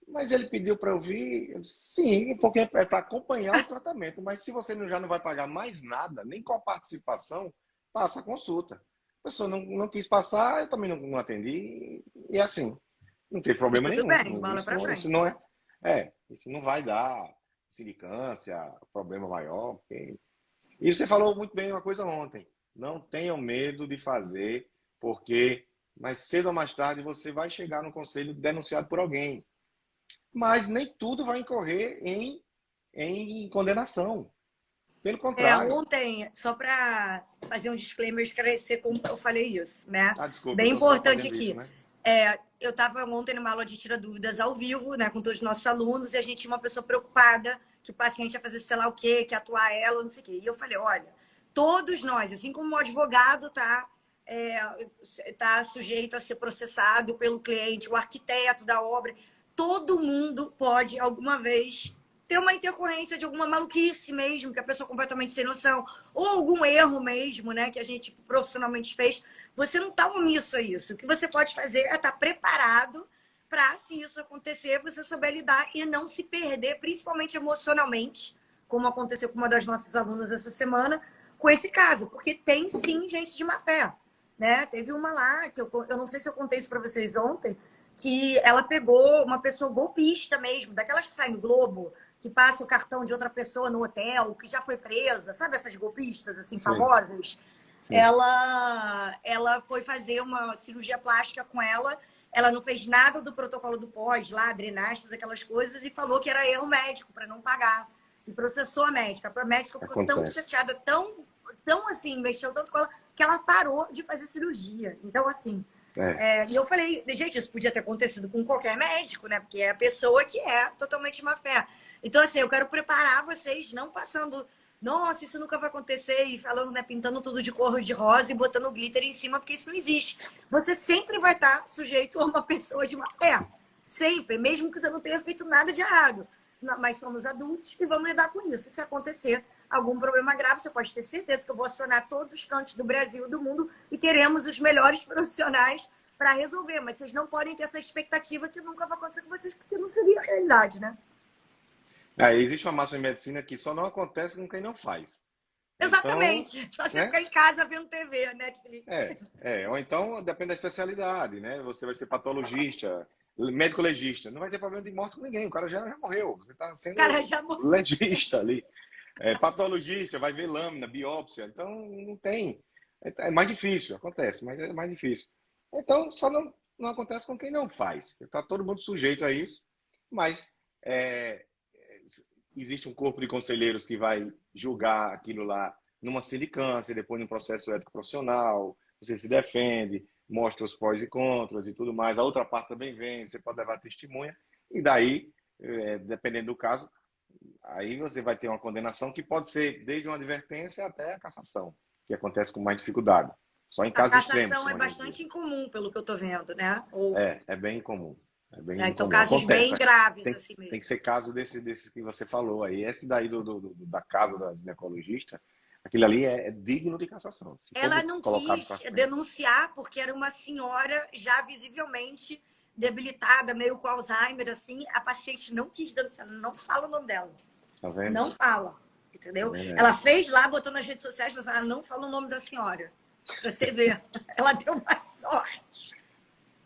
Mas ele pediu para eu vir, eu disse, sim, porque é para acompanhar o tratamento. Mas se você já não vai pagar mais nada, nem com a participação, passa a consulta. A pessoa não quis passar, eu também não atendi, e assim, não teve E problema tudo nenhum. bem, bola pra Isso frente. não isso não vai dar sindicância, problema maior. E você falou muito bem uma coisa ontem. Não tenham medo de fazer, porque mais cedo ou mais tarde você vai chegar no conselho denunciado por alguém. Mas nem tudo vai incorrer em condenação. Pelo contrário. Ontem, só para fazer um disclaimer, esclarecer como eu falei isso, né? Ah, desculpa, eu Bem estou só importante fazendo isso, aqui. né? Eu estava ontem numa aula de tira dúvidas ao vivo, né, com todos os nossos alunos, e a gente tinha uma pessoa preocupada que o paciente ia fazer sei lá o quê, que ia atuar ela, não sei o quê. E eu falei, olha, todos nós, assim como o advogado tá sujeito a ser processado pelo cliente, o arquiteto da obra, todo mundo pode, alguma vez, ter uma intercorrência de alguma maluquice mesmo, que a pessoa completamente sem noção, ou algum erro mesmo, né, que a gente profissionalmente fez. Você não está omisso a isso. O que você pode fazer é estar preparado para, se isso acontecer, você souber lidar e não se perder, principalmente emocionalmente, como aconteceu com uma das nossas alunas essa semana, com esse caso, porque tem sim gente de má fé. Né? Teve uma lá, que eu não sei se eu contei isso para vocês ontem, que ela pegou uma pessoa golpista mesmo, daquelas que saem do Globo, que passa o cartão de outra pessoa no hotel, que já foi presa, sabe essas golpistas assim Sim, famosas? sim. Ela foi fazer uma cirurgia plástica com ela não fez nada do protocolo do pós, lá, drenagem, aquelas coisas, e falou que era erro médico para não pagar. E processou a médica. A médica ficou tão Acontece. chateada, tão assim, mexeu tanto com ela, que ela parou de fazer cirurgia. Então, assim, É. e eu falei, gente, isso podia ter acontecido com qualquer médico, né? Porque é a pessoa que é totalmente má fé. Então, assim, eu quero preparar vocês, não passando, nossa, isso nunca vai acontecer, e falando, né, pintando tudo de cor de rosa e botando glitter em cima, porque isso não existe. Você sempre vai estar sujeito a uma pessoa de má fé. Sempre, mesmo que você não tenha feito nada de errado. Mas somos adultos e vamos lidar com isso. Se acontecer algum problema grave, você pode ter certeza que eu vou acionar todos os cantos do Brasil e do mundo e teremos os melhores profissionais para resolver. Mas vocês não podem ter essa expectativa que nunca vai acontecer com vocês, porque não seria a realidade, né? Existe uma máxima em medicina que só não acontece com quem não faz. Então, Exatamente. Só você né? ficar em casa vendo TV, Netflix. Ou então depende da especialidade, né? Você vai ser patologista, médico legista, não vai ter problema de morte com ninguém, o cara já morreu, você está O cara sendo já morreu. legista ali. Patologista, vai ver lâmina, biópsia, então não tem. É mais difícil, acontece, mas é mais difícil. Então, só não acontece com quem não faz. Está todo mundo sujeito a isso, mas existe um corpo de conselheiros que vai julgar aquilo lá numa sindicância, depois num processo ético profissional, você se defende, mostra os prós e contras e tudo mais. A outra parte também vem, você pode levar testemunha, e daí, dependendo do caso, aí você vai ter uma condenação que pode ser desde uma advertência até a cassação, que acontece com mais dificuldade. Só em A casos extremos, cassação é como a gente bastante diz. incomum, pelo que eu estou vendo, né? É bem incomum. É bem Então, incomum. casos bem Acontece. graves, Tem, assim tem mesmo. que ser caso desses que você falou aí. Esse daí da casa da ginecologista, aquele ali é digno de cassação. Se for Ela não colocado para quis frente. denunciar porque era uma senhora já visivelmente debilitada, meio com Alzheimer, assim. A paciente não quis denunciar, não fala o nome dela. Tá vendo? Não fala, entendeu? É. Ela fez lá, botou nas redes sociais, mas ela não fala o nome da senhora. Pra você ver. Ela deu uma sorte.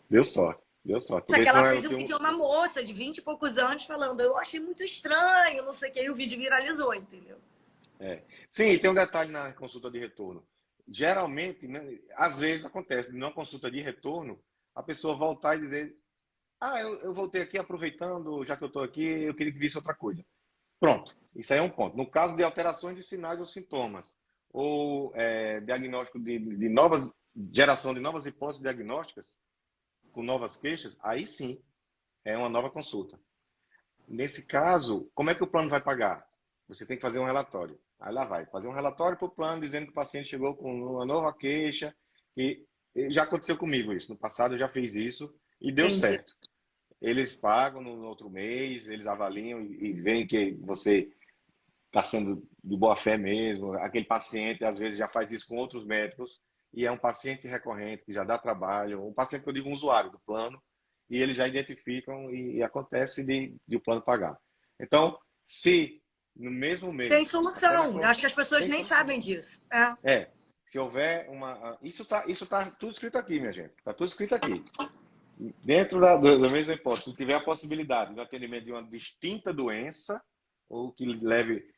Deu sorte. Deu sorte. Só Porque que ela senão ela fez um tinha vídeo, uma moça de 20 e poucos anos, falando, eu achei muito estranho, não sei o que, e o vídeo viralizou, entendeu? Sim, tem um detalhe na consulta de retorno. Geralmente, né, às vezes acontece, numa consulta de retorno, a pessoa voltar e dizer: ah, eu voltei aqui aproveitando, já que eu estou aqui, eu queria que visse outra coisa. Pronto, isso aí é um ponto. No caso de alterações de sinais ou sintomas, ou diagnóstico de novas, geração de novas hipóteses diagnósticas, com novas queixas, aí sim é uma nova consulta. Nesse caso, como é que o plano vai pagar? Você tem que fazer um relatório. Aí lá vai, fazer um relatório para o plano dizendo que o paciente chegou com uma nova queixa, e já aconteceu comigo isso. No passado eu já fiz isso e deu Entendi. certo. Eles pagam no outro mês, eles avaliam e veem que você está sendo de boa fé mesmo. Aquele paciente, às vezes, já faz isso com outros médicos e é um paciente recorrente, que já dá trabalho. Um paciente que eu digo um usuário do plano, e eles já identificam e acontece de o plano pagar. Então, se no mesmo Tem mês, até na solução. Eu acho que as pessoas tem nem solução. sabem disso. Se houver uma... Isso tá tudo escrito aqui, minha gente. Está tudo escrito aqui. Dentro da mesma hipótese, se tiver a possibilidade do atendimento de uma distinta doença, ou que leve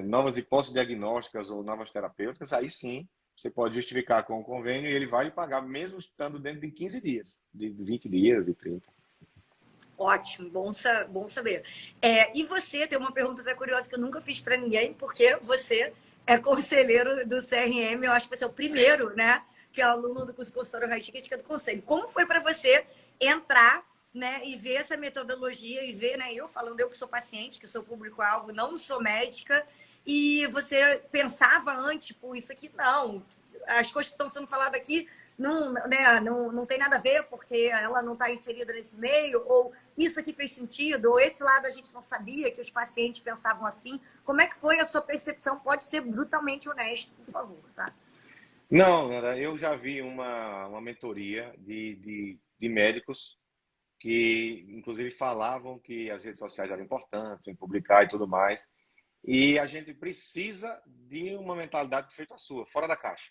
novas hipóteses diagnósticas ou novas terapêuticas, aí sim você pode justificar com o convênio e ele vai lhe pagar, mesmo estando dentro de 15 dias, de 20 dias, de 30. Ótimo, bom saber. E você, tem uma pergunta até curiosa que eu nunca fiz para ninguém, porque você é conselheiro do CRM, eu acho que você é o primeiro, né, que é aluno do curso consultório High Ticket, que é do conselho. Como foi para você entrar, né, e ver essa metodologia e ver, né, eu falando, eu que sou paciente, que sou público-alvo, não sou médica, e você pensava antes, tipo, isso aqui não, as coisas que estão sendo faladas aqui não, né, não tem nada a ver porque ela não está inserida nesse meio, ou isso aqui fez sentido, ou esse lado a gente não sabia que os pacientes pensavam assim. Como é que foi a sua percepção? Pode ser brutalmente honesto, por favor, tá? Não, Nara, eu já vi uma mentoria de médicos que, inclusive, falavam que as redes sociais eram importantes em publicar e tudo mais. E a gente precisa de uma mentalidade feita a sua, fora da caixa.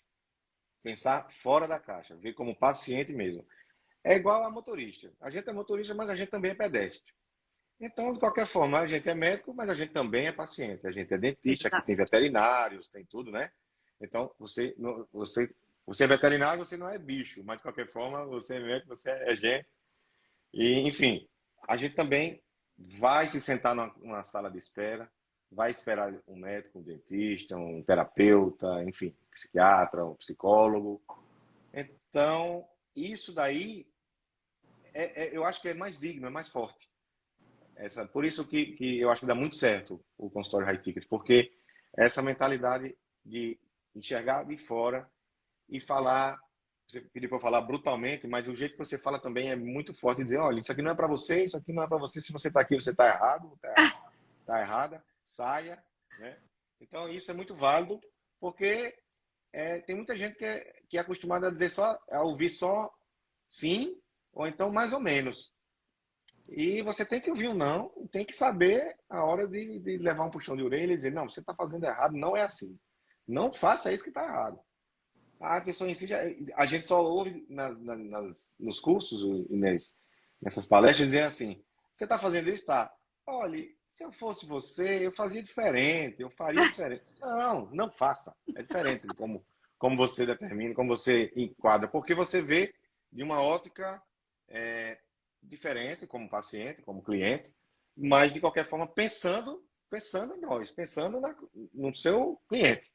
Pensar fora da caixa, ver como paciente mesmo. É igual a motorista. A gente é motorista, mas a gente também é pedestre. Então, de qualquer forma, a gente é médico, mas a gente também é paciente. A gente é dentista, aqui tem Exato. veterinários, tem tudo, né? Então, você é veterinário, você não é bicho, mas de qualquer forma, você é médico, você é gente. E, enfim, a gente também vai se sentar numa sala de espera, vai esperar um médico, um dentista, um terapeuta, enfim, psiquiatra, um psicólogo. Então, isso daí, eu acho que é mais digno, é mais forte. Por isso que eu acho que dá muito certo o consultório High Ticket, porque essa mentalidade de enxergar de fora e falar, você pediu para eu falar brutalmente, mas o jeito que você fala também é muito forte, dizer, olha, isso aqui não é para você, isso aqui não é para você, se você está aqui, você está errado, está errada, saia, né? Então, isso é muito válido, porque tem muita gente que é acostumada a dizer a ouvir só sim, ou então mais ou menos. E você tem que ouvir um não, tem que saber a hora de levar um puxão de orelha e dizer, não, você está fazendo errado, não é assim. Não faça isso que está errado. A pessoa em si, a gente só ouve nos cursos e nessas palestras dizer assim, você está fazendo isso? Tá. Olha, se eu fosse você, eu fazia diferente, eu faria diferente. Não, não faça. É diferente de como você determina, como você enquadra, porque você vê de uma ótica diferente, como paciente, como cliente, mas de qualquer forma pensando em nós, pensando no seu cliente,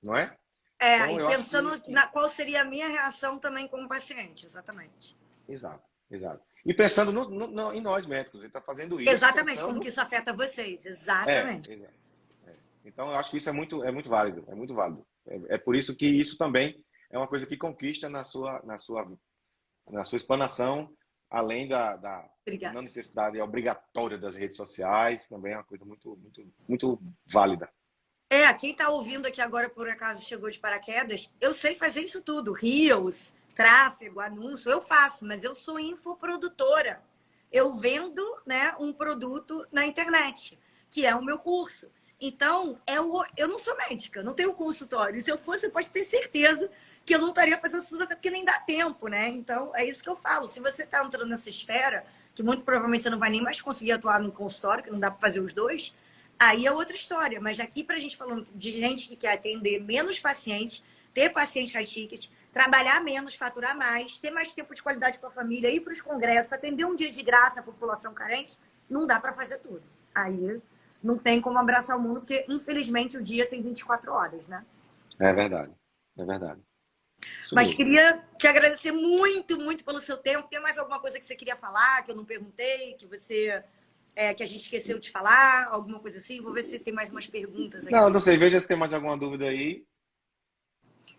não é? Então E eu acho pensando que... na qual seria a minha reação também como paciente, exatamente. Exato, exato. E pensando em nós médicos, ele está fazendo isso Exatamente, como pensando... que isso afeta vocês, É, exatamente. exato. Então eu acho que isso é muito válido, é muito válido. É por isso que isso também é uma coisa que conquista na sua explanação, além da não Obrigada. necessidade obrigatória das redes sociais, também é uma coisa muito, muito, muito válida. Quem está ouvindo aqui agora, por acaso, chegou de paraquedas, eu sei fazer isso tudo. Reels, tráfego, anúncio, eu faço, mas eu sou infoprodutora. Eu vendo, né, um produto na internet, que é o meu curso. Então, eu não sou médica, não tenho consultório. Se eu fosse, pode ter certeza que eu não estaria fazendo isso, até porque nem dá tempo, né? Então, é isso que eu falo. Se você está entrando nessa esfera, que muito provavelmente você não vai nem mais conseguir atuar no consultório, que não dá para fazer os dois, aí é outra história. Mas aqui, para a gente falando de gente que quer atender menos pacientes, ter paciente high ticket, trabalhar menos, faturar mais, ter mais tempo de qualidade com a família, ir para os congressos, atender um dia de graça à população carente, não dá para fazer tudo. Aí não tem como abraçar o mundo, porque infelizmente o dia tem 24 horas, né? É verdade, é verdade. Isso Mas mesmo. queria te agradecer muito, muito pelo seu tempo. Tem mais alguma coisa que você queria falar, que eu não perguntei, que você que a gente esqueceu de falar? Alguma coisa assim? Vou ver se tem mais umas perguntas Não, aqui. não sei, veja se tem mais alguma dúvida aí.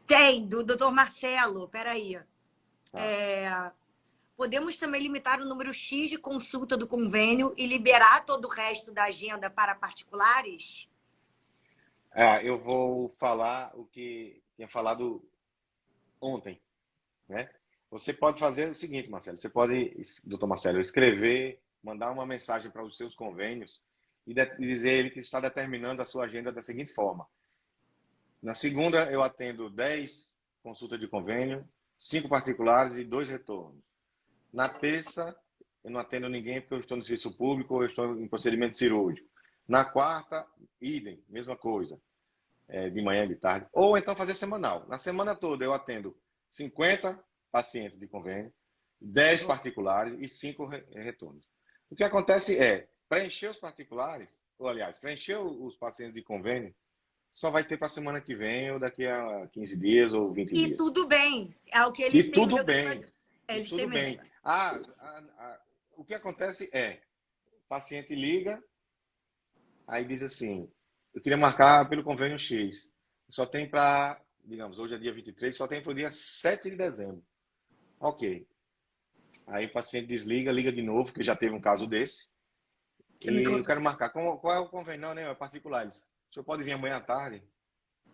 Tem, do Dr. Marcelo. Peraí. Tá. Podemos também limitar o número X de consulta do convênio e liberar todo o resto da agenda para particulares? Eu vou falar o que tinha falado ontem, né? Você pode fazer o seguinte, Marcelo, você pode, doutor Marcelo, escrever, mandar uma mensagem para os seus convênios e dizer ele que está determinando a sua agenda da seguinte forma. Na segunda, eu atendo 10 consultas de convênio, 5 particulares e 2 retornos. Na terça, eu não atendo ninguém porque eu estou no serviço público ou eu estou em procedimento cirúrgico. Na quarta, idem, mesma coisa, de manhã e de tarde. Ou então fazer semanal. Na semana toda eu atendo 50 pacientes de convênio, 10 particulares e 5 retornos. O que acontece é, preencher os particulares, ou aliás, preencher os pacientes de convênio, só vai ter para a semana que vem, ou daqui a 15 dias, ou 20 E dias. tudo bem. É o que E eles têm tudo medo de bem, fazer. e Eles têm tudo medo. bem. O que acontece é, o paciente liga, aí diz assim, eu queria marcar pelo convênio X. Só tem para, digamos, hoje é dia 23, só tem para o dia 7 de dezembro. Ok. Aí o paciente desliga, liga de novo, que já teve um caso desse. Você me E eu contou. quero marcar. Qual é o convênio? Não, é particulares. O senhor pode vir amanhã à tarde?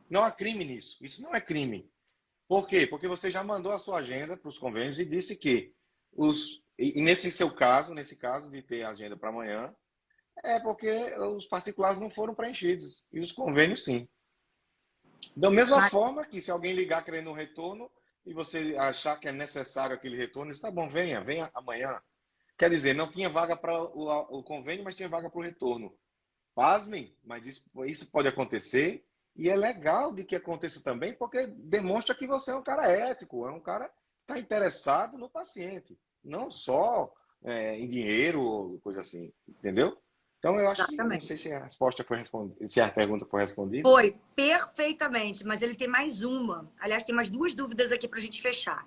Não há crime nisso. Isso não é crime. Por quê? Porque você já mandou a sua agenda para os convênios e disse que e nesse seu caso, nesse caso de ter a agenda para amanhã, é porque os particulares não foram preenchidos e os convênios sim. Da mesma forma que se alguém ligar querendo um retorno e você achar que é necessário aquele retorno, está bom, venha amanhã. Quer dizer, não tinha vaga para o convênio, mas tinha vaga para o retorno. Pasmem, mas isso pode acontecer e é legal de que aconteça também, porque demonstra que você é um cara ético, é um cara que está interessado no paciente, não só em dinheiro ou coisa assim, entendeu? Então eu acho que, não sei Exatamente. se a resposta foi respondida, se a pergunta foi respondida. Foi perfeitamente, mas ele tem mais uma. Aliás, tem mais duas dúvidas aqui para a gente fechar.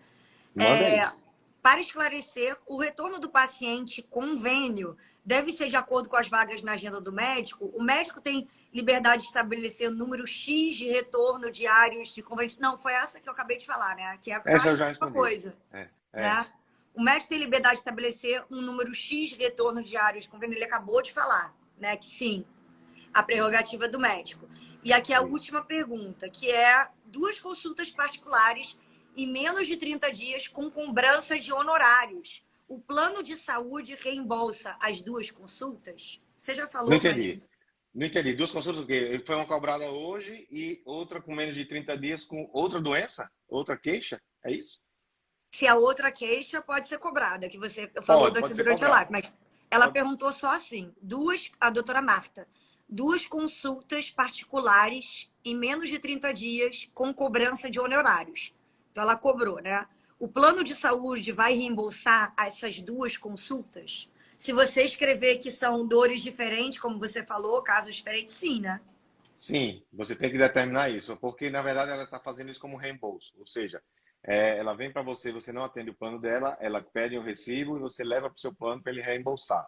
Manda aí. Para esclarecer, o retorno do paciente convênio deve ser de acordo com as vagas na agenda do médico? O médico tem liberdade de estabelecer o número X de retorno diários de convênio? Não, foi essa que eu acabei de falar, né? Que é Essa eu quase já uma respondi. coisa, É. né? O médico tem liberdade de estabelecer um número X de retornos diários de convênio. Ele acabou de falar, né? Que sim, a prerrogativa do médico. E aqui a Isso. última pergunta, que é 2 consultas particulares em menos de 30 dias com cobrança de honorários. O plano de saúde reembolsa as 2 consultas? Você já Não falou, mas... entendi. Não entendi. Duas consultas o quê? Foi uma cobrada hoje e outra com menos de 30 dias com outra doença? Outra queixa? É isso? Se a outra queixa pode ser cobrada, que você falou Pode daqui ser durante a live, cobrada. mas ela Pode... perguntou só assim: a doutora Marta, 2 consultas particulares em menos de 30 dias com cobrança de honorários. Então ela cobrou, né? O plano de saúde vai reembolsar essas 2 consultas? Se você escrever que são dores diferentes, como você falou, casos diferentes, sim, né? Sim, você tem que determinar isso, porque na verdade ela está fazendo isso como reembolso. Ou seja, ela vem para você, você não atende o plano dela, ela pede um recibo e você leva para o seu plano para ele reembolsar.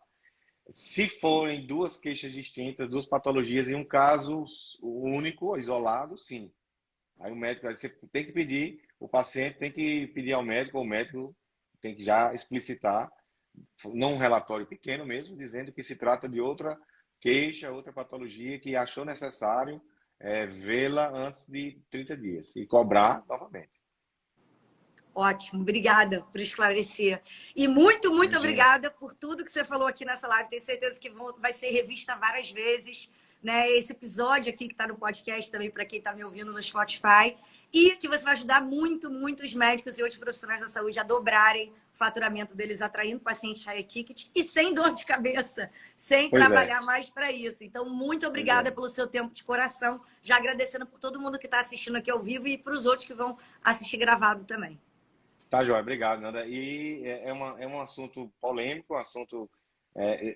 Se forem 2 queixas distintas, 2 patologias em um caso único, isolado, sim. Aí o médico, aí você tem que pedir, o paciente tem que pedir ao médico, ou o médico tem que já explicitar, num relatório pequeno mesmo, dizendo que se trata de outra queixa, outra patologia que achou necessário vê-la antes de 30 dias e cobrar novamente. Ótimo, obrigada por esclarecer. E muito, muito Imagina. obrigada por tudo que você falou aqui nessa live. Tenho certeza que vai ser revista várias vezes. né, esse episódio aqui que está no podcast também para quem está me ouvindo no Spotify, e que você vai ajudar muito, muito os médicos e outros profissionais da saúde a dobrarem o faturamento deles, atraindo pacientes high ticket e sem dor de cabeça, sem Pois é, trabalhar mais para isso. Então, muito pois é. obrigada pelo seu tempo de coração, já agradecendo por todo mundo que está assistindo aqui ao vivo e para os outros que vão assistir gravado também. Tá, joia, obrigado, Nanda. E é um assunto polêmico, um assunto.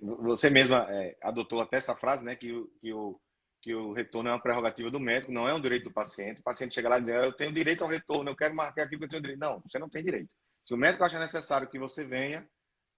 Você mesma adotou até essa frase, né? Que o retorno é uma prerrogativa do médico, não é um direito do paciente. O paciente chega lá e diz: eu tenho direito ao retorno, eu quero marcar aqui porque eu tenho direito. Não, você não tem direito. Se o médico acha necessário que você venha,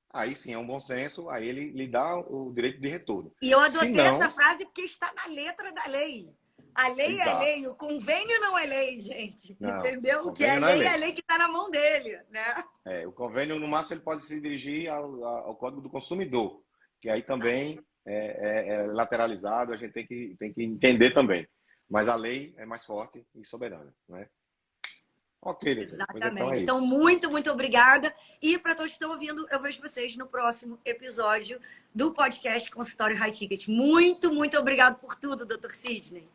aí sim é um bom senso, aí ele lhe dá o direito de retorno. E eu Se adotei essa não, frase porque está na letra da lei. A lei é exato. lei, o convênio não é lei, gente. Não, Entendeu? O que convênio não é é a lei. lei que está na mão dele, né? O convênio, no máximo, ele pode se dirigir ao Código do Consumidor, que aí também é lateralizado, a gente tem que entender também. Mas a lei é mais forte e soberana, né? Ok, doutor. Pois então é Exatamente. Então, isso. muito, muito obrigada. E para todos que estão ouvindo, eu vejo vocês no próximo episódio do podcast Consultório High Ticket. Muito, muito obrigado por tudo, Dr. Sidney.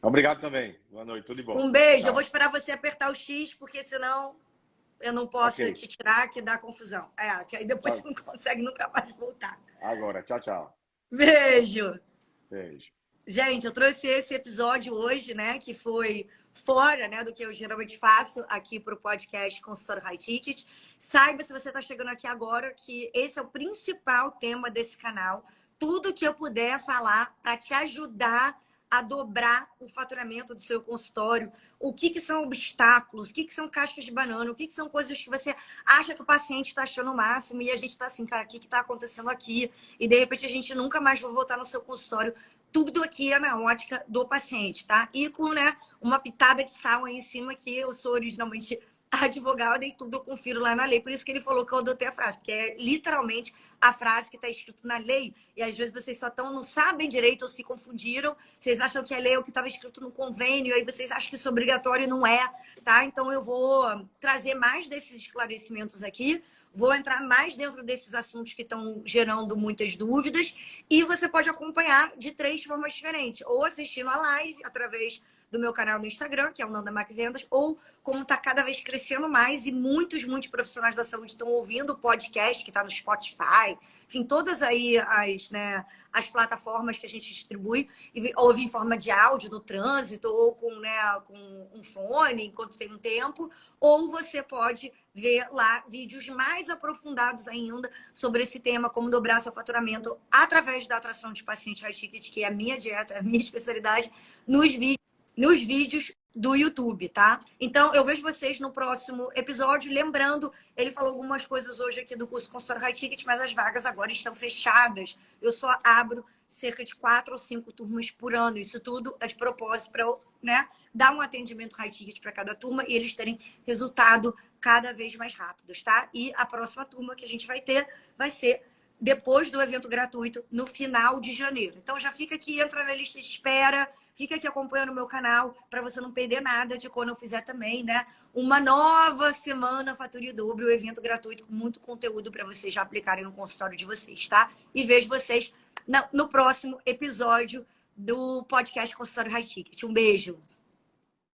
Obrigado também. Boa noite, tudo de bom. Um beijo. Eu vou Tchau. esperar você apertar o X, porque senão eu não Ok. posso te tirar, que dá confusão. Que aí depois Tchau. você não consegue nunca mais voltar. Agora, tchau, tchau. Beijo. Beijo. Gente, eu trouxe esse episódio hoje, né, que foi fora, né, do que eu geralmente faço aqui para o podcast Consultório High Ticket. Saiba, se você está chegando aqui agora, que esse é o principal tema desse canal. Tudo que eu puder falar para te ajudar a dobrar o faturamento do seu consultório. O que são obstáculos, o que são cascas de banana, o que são coisas que você acha que o paciente está achando o máximo e a gente está assim, cara, o que está acontecendo aqui? E de repente a gente nunca mais vai voltar no seu consultório. Tudo aqui é na ótica do paciente, tá? E com, né, uma pitada de sal aí em cima, que eu sou originalmente advogada e tudo eu confiro lá na lei. Por isso que ele falou que eu adotei a frase, porque é literalmente a frase que está escrito na lei. E às vezes vocês só não sabem direito ou se confundiram. Vocês acham que a lei é o que estava escrito no convênio, aí vocês acham que isso é obrigatório e não é, tá? Então eu vou trazer mais desses esclarecimentos aqui. Vou entrar mais dentro desses assuntos que estão gerando muitas dúvidas. E você pode acompanhar de 3 formas diferentes. Ou assistindo a live através do meu canal no Instagram, que é o Nanda Mac Vendas, ou como está cada vez crescendo mais e muitos profissionais da saúde estão ouvindo o podcast, que está no Spotify, enfim, todas aí as plataformas que a gente distribui, e ouve em forma de áudio no trânsito, ou com um fone, enquanto tem um tempo, ou você pode ver lá vídeos mais aprofundados ainda sobre esse tema, como dobrar seu faturamento através da atração de paciente high ticket, que é a minha dieta, a minha especialidade, nos vídeos do YouTube, tá? Então, eu vejo vocês no próximo episódio. Lembrando, ele falou algumas coisas hoje aqui do curso Consultório High Ticket, mas as vagas agora estão fechadas. Eu só abro cerca de 4 ou 5 turmas por ano. Isso tudo é de propósito para eu, dar um atendimento high ticket para cada turma e eles terem resultado cada vez mais rápidos, tá? E a próxima turma que a gente vai ter vai ser depois do evento gratuito, no final de janeiro. Então, já fica aqui, entra na lista de espera, fica aqui acompanhando o meu canal, para você não perder nada de quando eu fizer também, uma nova semana Fatura em Dobro, um evento gratuito com muito conteúdo para vocês já aplicarem no consultório de vocês, tá? E vejo vocês no próximo episódio do podcast Consultório High Ticket. Um beijo!